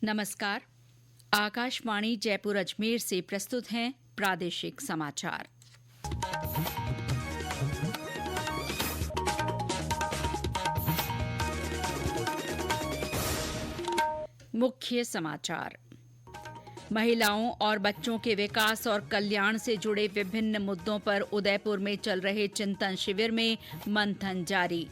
नमस्कार। आकाशवाणी जयपुर अजमेर से प्रस्तुत हैं प्रादेशिक समाचार। मुख्य समाचार। महिलाओं और बच्चों के विकास और कल्याण से जुड़े विभिन्न मुद्दों पर उदयपुर में चल रहे चिंतन शिविर में मंथन जारी।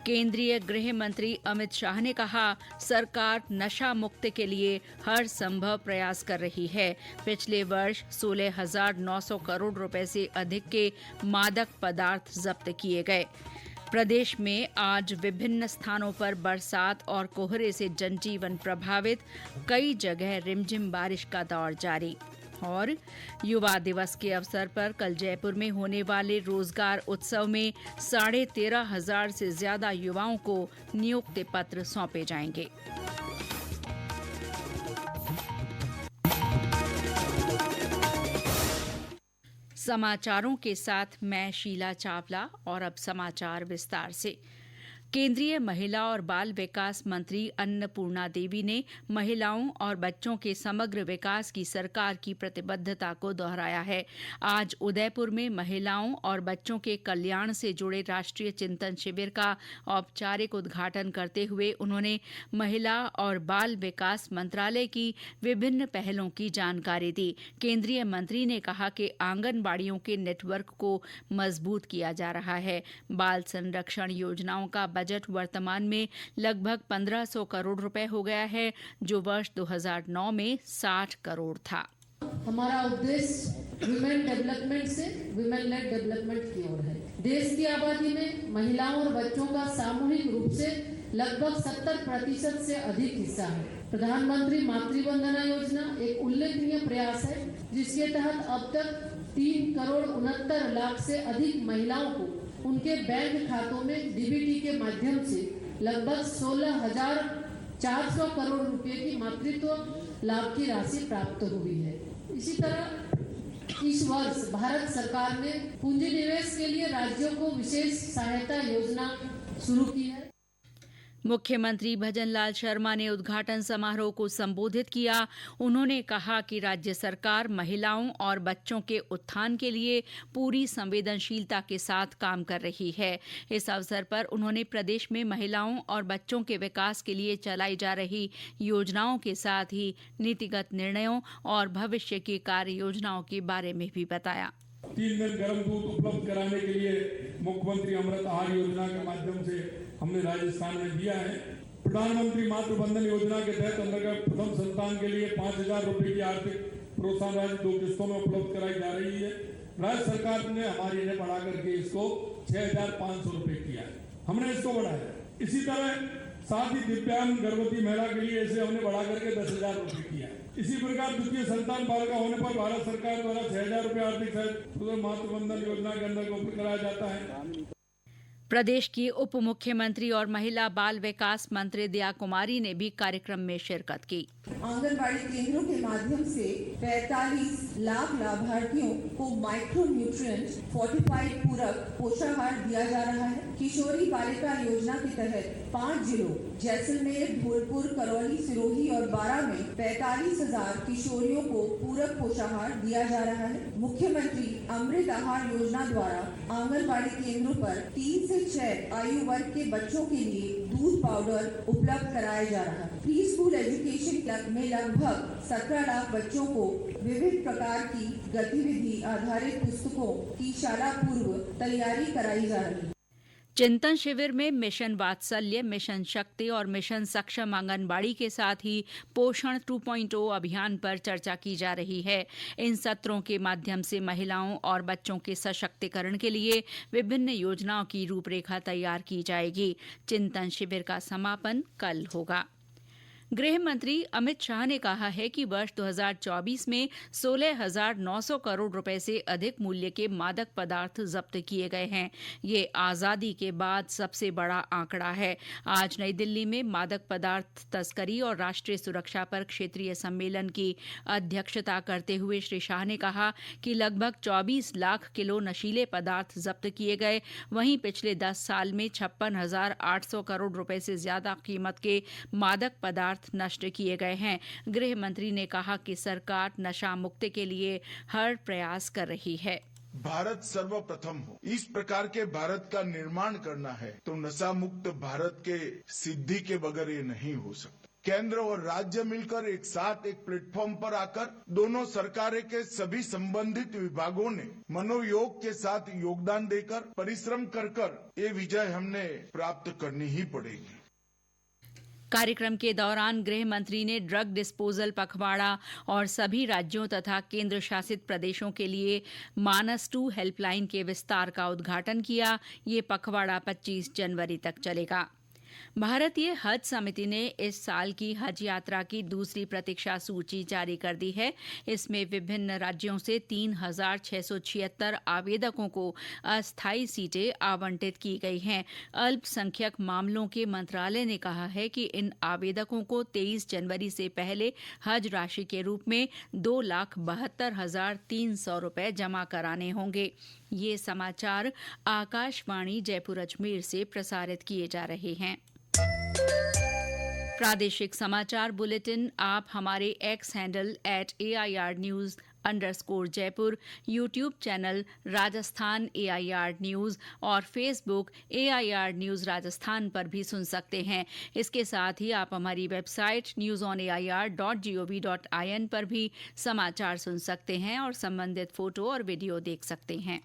केंद्रीय गृह मंत्री अमित शाह ने कहा, सरकार नशा मुक्ति के लिए हर संभव प्रयास कर रही है। पिछले वर्ष 16,900 करोड़ रुपए से अधिक के मादक पदार्थ जब्त किए गए। प्रदेश में आज विभिन्न स्थानों पर बरसात और कोहरे से जनजीवन प्रभावित, कई जगह रिमझिम बारिश का दौर जारी। और युवा दिवस के अवसर पर कल जयपुर में होने वाले रोजगार उत्सव में 13,500 से ज्यादा युवाओं को नियुक्ति पत्र सौंपे जाएंगे। समाचारों के साथ मैं शीला चावला और अब समाचार विस्तार से। केंद्रीय महिला और बाल विकास मंत्री अन्नपूर्णा देवी ने महिलाओं और बच्चों के समग्र विकास की सरकार की प्रतिबद्धता को दोहराया है। आज उदयपुर में महिलाओं और बच्चों के कल्याण से जुड़े राष्ट्रीय चिंतन शिविर का औपचारिक उद्घाटन करते हुए उन्होंने महिला और बाल विकास मंत्रालय की विभिन्न पहलों की जानकारी दी। केंद्रीय मंत्री ने कहा कि आंगनबाड़ियों के नेटवर्क को मजबूत किया जा रहा है। बाल संरक्षण योजनाओं का बजट वर्तमान में लगभग 1,500 करोड़ रुपए हो गया है, जो वर्ष 2009 में 60 करोड़ था। हमारा उद्देश्य विमेन डेवलपमेंट से विमेन लेड डेवलपमेंट की ओर है। देश की आबादी में महिलाओं और बच्चों का सामूहिक रूप से लगभग 70% से अधिक हिस्सा है। प्रधानमंत्री मातृवंदना योजना एक उल्लेखनीय प्रयास है, जिसके तहत अब तक 3,69,00,000 से अधिक महिलाओं को उनके बैंक खातों में डीबीटी के माध्यम से लगभग 16,400 करोड़ रुपए की मातृत्व लाभ की राशि प्राप्त हुई है। इसी तरह इस वर्ष भारत सरकार ने पूंजी निवेश के लिए राज्यों को विशेष सहायता योजना शुरू की है। मुख्यमंत्री भजनलाल शर्मा ने उद्घाटन समारोह को संबोधित किया। उन्होंने कहा कि राज्य सरकार महिलाओं और बच्चों के उत्थान के लिए पूरी संवेदनशीलता के साथ काम कर रही है। इस अवसर पर उन्होंने प्रदेश में महिलाओं और बच्चों के विकास के लिए चलाई जा रही योजनाओं के साथ ही नीतिगत निर्णयों और भविष्य की कार्य योजनाओं के बारे में भी बताया। 3 दिन गर्म दूध उपलब्ध कराने के लिए मुख्यमंत्री अमृत आहार योजना के माध्यम से हमने राजस्थान में दिया है। प्रधानमंत्री मातृवंदन योजना के तहत अंतर्गत प्रथम संतान के लिए 5,000 रुपए की आर्थिक प्रोत्साहन राशि 2 किस्तों में उपलब्ध कराई जा रही है। राज्य सरकार ने हमारी ने बढ़ा करके इसको 6,500 रुपए किया है। हमने इसको बढ़ाया। इसी तरह साथ ही दिव्यांग गर्भवती महिला के लिए इसे हमने बढ़ा करके 10,000 रुपए किया है। इसी प्रकार द्वितीय संतान बालिका होने पर भारत सरकार द्वारा 6,000 रुपए आर्थिक सहायता मातृवंदन योजना के अंदर उपलब्ध कराया जाता है। प्रदेश की उप मुख्यमंत्री और महिला बाल विकास मंत्री दया कुमारी ने भी कार्यक्रम में शिरकत की। आंगनबाड़ी केंद्रों के माध्यम से 45 लाख लाभार्थियों को माइक्रो न्यूट्रिएंट फोर्टिफाइड पूरक पोषाहार दिया जा रहा है। किशोरी बालिका योजना के तहत 5 जिलों जैसलमेर, धौलपुर, करौली, सिरोही और बारां में 45,000 किशोरियों को पूरक पोषाहार दिया जा रहा है। मुख्यमंत्री अमृत आहार योजना द्वारा आंगनबाड़ी केंद्रों पर 3 से 6 आयु वर्ग के बच्चों के लिए दूध पाउडर उपलब्ध कराया जा रहा है। प्री स्कूल एजुकेशन क्लब में लगभग 17 लाख बच्चों को विविध प्रकार की गतिविधि आधारित पुस्तकों की शाला पूर्व तैयारी कराई जा रही है। चिंतन शिविर में मिशन वात्सल्य, मिशन शक्ति और मिशन सक्षम आंगनबाड़ी के साथ ही पोषण 2.0 अभियान पर चर्चा की जा रही है। इन सत्रों के माध्यम से महिलाओं और बच्चों के सशक्तिकरण के लिए विभिन्न योजनाओं की रूपरेखा तैयार की जाएगी। चिंतन शिविर का समापन कल होगा। गृह मंत्री अमित शाह ने कहा है कि वर्ष 2024 में 16,900 करोड़ रुपए से अधिक मूल्य के मादक पदार्थ जब्त किए गए हैं। ये आजादी के बाद सबसे बड़ा आंकड़ा है। आज नई दिल्ली में मादक पदार्थ तस्करी और राष्ट्रीय सुरक्षा पर क्षेत्रीय सम्मेलन की अध्यक्षता करते हुए श्री शाह ने कहा कि लगभग 24 लाख किलो नशीले पदार्थ जब्त किए गए। वहीं पिछले 10 साल में 56,800 करोड़ रुपए से ज्यादा कीमत के मादक पदार्थ पदार्थ नष्ट किए गए हैं। गृह मंत्री ने कहा कि सरकार नशा मुक्ति के लिए हर प्रयास कर रही है। भारत सर्वप्रथम हो, इस प्रकार के भारत का निर्माण करना है तो नशा मुक्त भारत के सिद्धि के बगैर ये नहीं हो सकता। केंद्र और राज्य मिलकर एक साथ एक प्लेटफॉर्म पर आकर दोनों सरकारें के सभी संबंधित विभागों ने मनोयोग के साथ योगदान देकर परिश्रम कर ये विजय हमने प्राप्त करनी ही पड़ेगी। कार्यक्रम के दौरान गृह मंत्री ने ड्रग डिस्पोजल पखवाड़ा और सभी राज्यों तथा केंद्र शासित प्रदेशों के लिए मानस 2 हेल्पलाइन के विस्तार का उद्घाटन किया। ये पखवाड़ा 25 जनवरी तक चलेगा। भारतीय हज समिति ने इस साल की हज यात्रा की दूसरी प्रतीक्षा सूची जारी कर दी है। इसमें विभिन्न राज्यों से 3,676 आवेदकों को अस्थायी सीटें आवंटित की गई हैं। अल्पसंख्यक मामलों के मंत्रालय ने कहा है कि इन आवेदकों को 23 जनवरी से पहले हज राशि के रूप में 2,72,300 रुपए जमा कराने होंगे। ये समाचार आकाशवाणी जयपुर अजमेर से प्रसारित किए जा रहे हैं। प्रादेशिक समाचार बुलेटिन आप हमारे एक्स हैंडल @AIR_News_जयपुर, YouTube channel Rajasthan AIR news और फेसबुक AIR न्यूज राजस्थान पर भी सुन सकते हैं। इसके साथ ही आप हमारी वेबसाइट newsonair.gov.in पर भी समाचार सुन सकते हैं और संबंधित फोटो और वीडियो देख सकते हैं।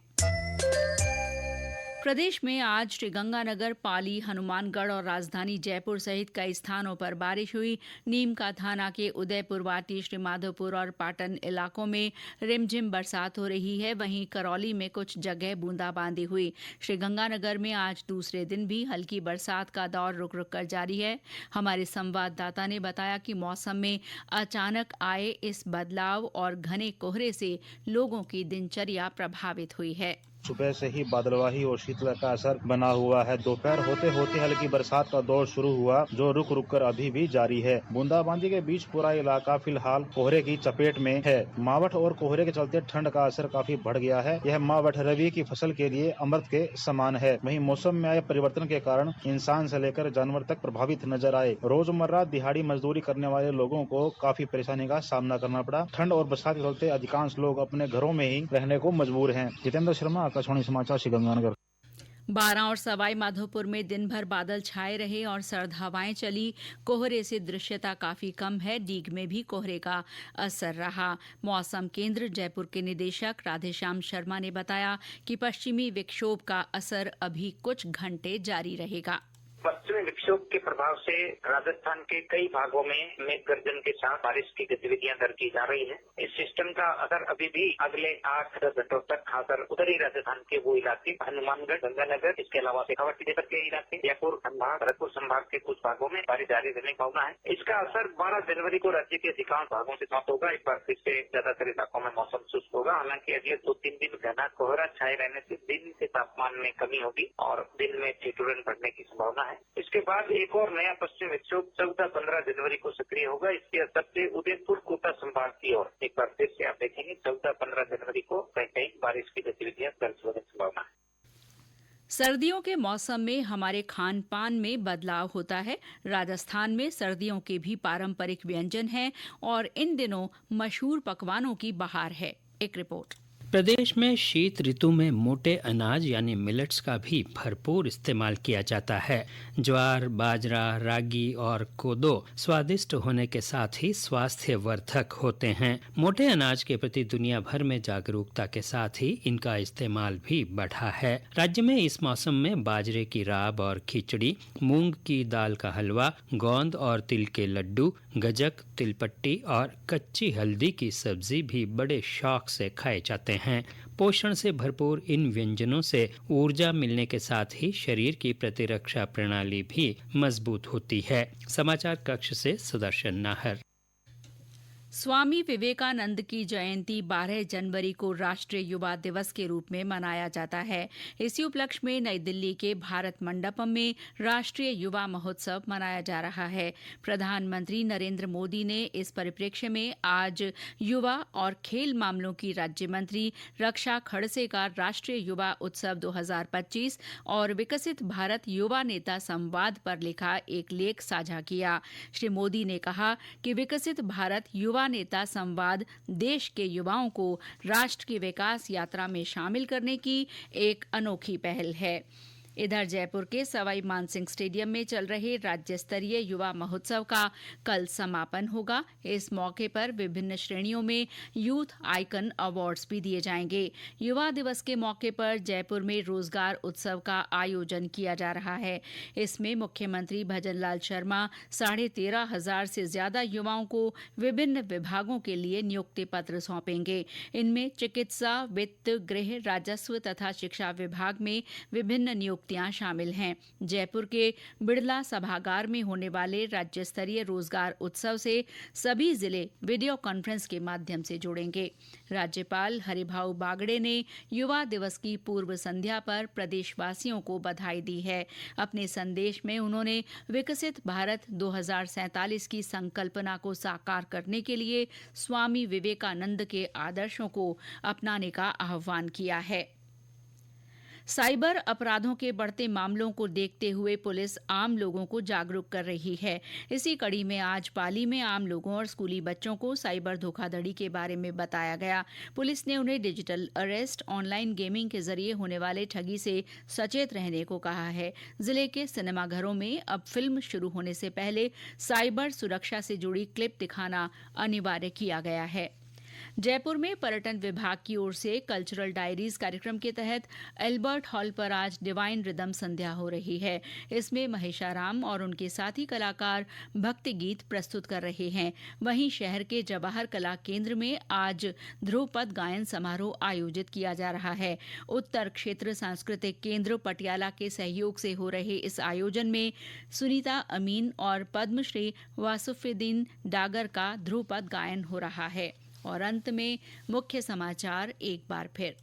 प्रदेश में आज श्रीगंगानगर, पाली, हनुमानगढ़ और राजधानी जयपुर सहित कई स्थानों पर बारिश हुई। नीमका थाना के उदयपुर वाटी, श्रीमाधोपुर और पाटन इलाकों में रिमझिम बरसात हो रही है। वहीं करौली में कुछ जगह बूंदाबांदी हुई। श्रीगंगानगर में आज दूसरे दिन भी हल्की बरसात का दौर रुक रुक कर जारी है। हमारे संवाददाता ने बताया कि मौसम में अचानक आए इस बदलाव और घने कोहरे से लोगों की दिनचर्या प्रभावित हुई है। सुबह से ही बादलवाही और शीतलहर का असर बना हुआ है। दोपहर होते होते हल्की बरसात का दौर शुरू हुआ, जो रुक रुक कर अभी भी जारी है। बूंदाबांदी के बीच पूरा इलाका फिलहाल कोहरे की चपेट में है। मावठ और कोहरे के चलते ठंड का असर काफी बढ़ गया है। यह मावठ रबी की फसल के लिए अमृत के समान है। वहीं मौसम में आए परिवर्तन के कारण इंसान से लेकर जानवर तक प्रभावित नजर आए। रोजमर्रा दिहाड़ी मजदूरी करने वाले लोगों को काफी परेशानी का सामना करना पड़ा। ठंड और बरसात के चलते अधिकांश लोग अपने घरों में ही रहने को मजबूर हैं। जितेंद्र शर्मा, आकाशवाणी समाचार, श्रीगंगानगर। बारां और सवाई माधोपुर में दिन भर बादल छाए रहे और सर्द हवाएं चली। कोहरे से दृश्यता काफी कम है। डीग में भी कोहरे का असर रहा। मौसम केंद्र जयपुर के निदेशक राधेश्याम शर्मा ने बताया कि पश्चिमी विक्षोभ का असर अभी कुछ घंटे जारी रहेगा। पश्चिमी विक्षोभ के प्रभाव से राजस्थान के कई भागों में मेघ गर्जन के साथ बारिश की गतिविधियां दर्ज की जा रही है। इस सिस्टम का असर अभी भी अगले 8-10 घंटों तक खासकर उत्तरी राजस्थान के वो इलाके, हनुमानगढ़, गंगानगर, इसके अलावा शेखावाटी के इलाके, जयपुर संभाग, भरतपुर संभाग के कुछ भागों में बारिश जारी रहने की संभावना है। इसका असर 12 जनवरी को राज्य के अधिकांश भागों से समाप्त होगा। एक बार फिर से ज्यादातर इलाकों में मौसम शुष्क होगा। हालांकि अगले 2-3 दिन घना कोहरा छाए रहने से दिन के तापमान में कमी होगी और दिन में ठिठुरन बढ़ने की संभावना है। इसके बाद एक और नया पश्चिम विक्षोभ 14-15 जनवरी को सक्रिय होगा। इसके असर से उदयपुर, कोटा संभाग की ओर एक बार फिर से आप देखेंगे 14-15 जनवरी को कहीं कहीं बारिश की गतिविधियां दर्ज होने की संभावना है। सर्दियों के मौसम में हमारे खान पान में बदलाव होता है। राजस्थान में सर्दियों के भी पारंपरिक व्यंजन हैं और इन दिनों मशहूर पकवानों की बहार है। एक रिपोर्ट। प्रदेश में शीत ऋतु में मोटे अनाज यानी मिलेट्स का भी भरपूर इस्तेमाल किया जाता है। ज्वार, बाजरा, रागी और कोदो स्वादिष्ट होने के साथ ही स्वास्थ्यवर्धक होते हैं। मोटे अनाज के प्रति दुनिया भर में जागरूकता के साथ ही इनका इस्तेमाल भी बढ़ा है। राज्य में इस मौसम में बाजरे की राब और खिचड़ी, मूंग की दाल का हलवा, गोंद और तिल के लड्डू, गजक, तिलपट्टी और कच्ची हल्दी की सब्जी भी बड़े शौक से खाए जाते हैं। पोषण से भरपूर इन व्यंजनों से ऊर्जा मिलने के साथ ही शरीर की प्रतिरक्षा प्रणाली भी मजबूत होती है। समाचार कक्ष से सुदर्शन नाहर। स्वामी विवेकानंद की जयंती 12 जनवरी को राष्ट्रीय युवा दिवस के रूप में मनाया जाता है। इसी उपलक्ष्य में नई दिल्ली के भारत मंडपम में राष्ट्रीय युवा महोत्सव मनाया जा रहा है। प्रधानमंत्री नरेंद्र मोदी ने इस परिप्रेक्ष्य में आज युवा और खेल मामलों की राज्य मंत्री रक्षा खड़से का राष्ट्रीय युवा उत्सव 2025 और विकसित भारत युवा नेता संवाद पर लिखा एक लेख साझा किया। श्री मोदी ने कहा कि विकसित भारत युवा नेता संवाद देश के युवाओं को राष्ट्र की विकास यात्रा में शामिल करने की एक अनोखी पहल है। इधर जयपुर के सवाई मानसिंह स्टेडियम में चल रहे राज्य स्तरीय युवा महोत्सव का कल समापन होगा। इस मौके पर विभिन्न श्रेणियों में यूथ आइकन अवार्ड्स भी दिए जाएंगे। युवा दिवस के मौके पर जयपुर में रोजगार उत्सव का आयोजन किया जा रहा है। इसमें मुख्यमंत्री भजनलाल शर्मा 13,500 से ज्यादा युवाओं को विभिन्न विभागों के लिए नियुक्ति पत्र सौंपेंगे। इनमें चिकित्सा, वित्त, गृह, राजस्व तथा शिक्षा विभाग में विभिन्न नियुक्तियां शामिल हैं। जयपुर के बिड़ला सभागार में होने वाले राज्य स्तरीय रोजगार उत्सव से सभी जिले वीडियो कॉन्फ्रेंस के माध्यम से जुड़ेंगे। राज्यपाल हरिभाऊ बागड़े ने युवा दिवस की पूर्व संध्या पर प्रदेशवासियों को बधाई दी है। अपने संदेश में उन्होंने विकसित भारत 2047 की संकल्पना को साकार करने के लिए स्वामी विवेकानंद के आदर्शों को अपनाने का आह्वान किया है। साइबर अपराधों के बढ़ते मामलों को देखते हुए पुलिस आम लोगों को जागरूक कर रही है। इसी कड़ी में आज पाली में आम लोगों और स्कूली बच्चों को साइबर धोखाधड़ी के बारे में बताया गया। पुलिस ने उन्हें डिजिटल अरेस्ट, ऑनलाइन गेमिंग के जरिए होने वाले ठगी से सचेत रहने को कहा है। जिले के सिनेमाघरों में अब फिल्म शुरू होने से पहले साइबर सुरक्षा से जुड़ी क्लिप दिखाना अनिवार्य किया गया है। जयपुर में पर्यटन विभाग की ओर से कल्चरल डायरीज कार्यक्रम के तहत एल्बर्ट हॉल पर आज डिवाइन रिदम संध्या हो रही है। इसमें महेशाराम और उनके साथी कलाकार भक्ति गीत प्रस्तुत कर रहे हैं। वहीं शहर के जवाहर कला केंद्र में आज ध्रुवपद गायन समारोह आयोजित किया जा रहा है। उत्तर क्षेत्र सांस्कृतिक केंद्र पटियाला के सहयोग से हो रहे इस आयोजन में सुनीता अमीन और पद्मश्री वासुफुद्दीन डागर का ध्रुवपद गायन हो रहा है। और अंत में मुख्य समाचार एक बार फिर।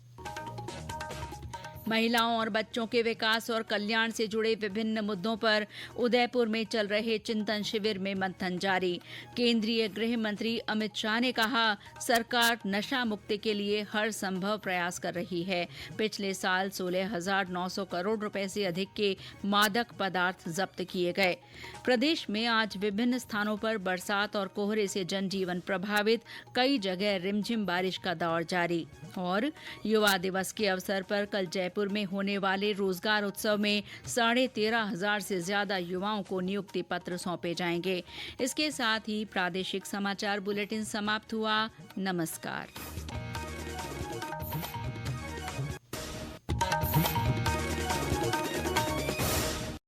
महिलाओं और बच्चों के विकास और कल्याण से जुड़े विभिन्न मुद्दों पर उदयपुर में चल रहे चिंतन शिविर में मंथन जारी। केंद्रीय गृह मंत्री अमित शाह ने कहा, सरकार नशा मुक्ति के लिए हर संभव प्रयास कर रही है। पिछले साल 16,900 करोड़ रुपए से अधिक के मादक पदार्थ जब्त किए गए। प्रदेश में आज विभिन्न स्थानों पर बरसात और कोहरे से जनजीवन प्रभावित, कई जगह रिमझिम बारिश का दौर जारी। और युवा दिवस के अवसर पर कल जयपुर में होने वाले रोजगार उत्सव में 13,500 से ज्यादा युवाओं को नियुक्ति पत्र सौंपे जाएंगे। इसके साथ ही प्रादेशिक समाचार बुलेटिन समाप्त हुआ। नमस्कार।